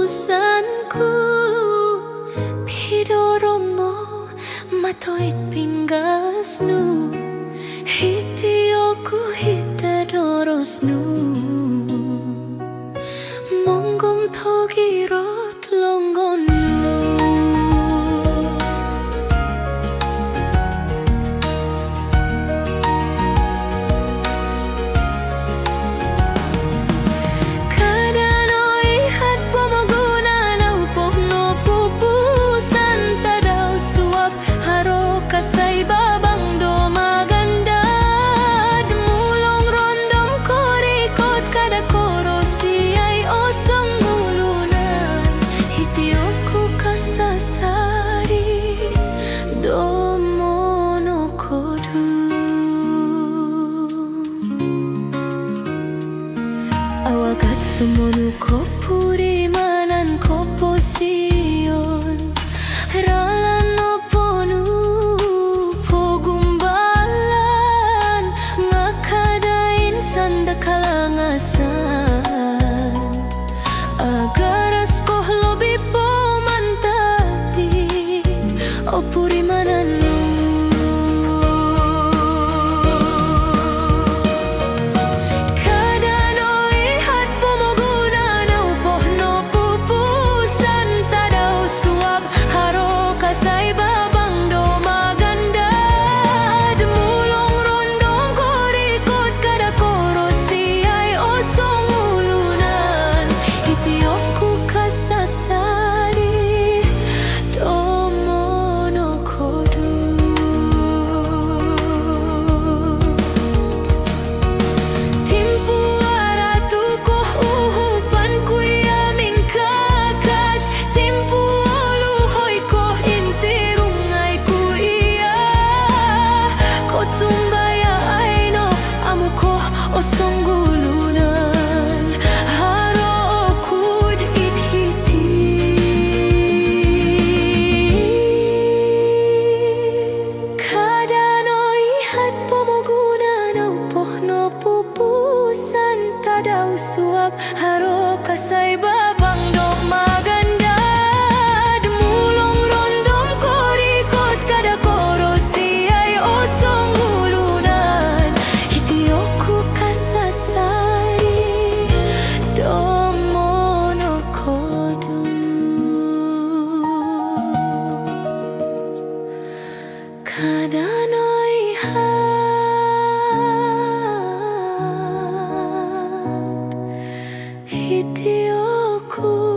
pupusanku Pidoromo matoit pingasnu Hitioku hitadorosnu Monggom togirot longgonnu Kasay babang do maganda Demulong rondom korikot kada korosi ay osang ngulunan Hitiyoko kasasari do monokodu Awagat sumonu ko purimanan ko posion Ralan no ponu kalangasan Agaras ko lobi po mantatit O purimananu Kadano ihat pomoguna na upoh no pupusan Tadaw suap haro kasay babang do maganda Demulong rondong korikot kada korosi osong ulunan Hitiyoko kasasari do monokodu Timpu aratuko uhupan kuyaming kakat Timpu oluhoy ko intirungay kuya Kotumbaya ay no amuko osong gulunan Haro okud ithiti Kadano ihat pomoguna na upoh no pupusan Tadaw suap haro kasay babang do maganda Demulong rondom korikot kada korosi ay osong gulunan Hitiyoko kasasari do monokodu Kadano ihat Hitiyoko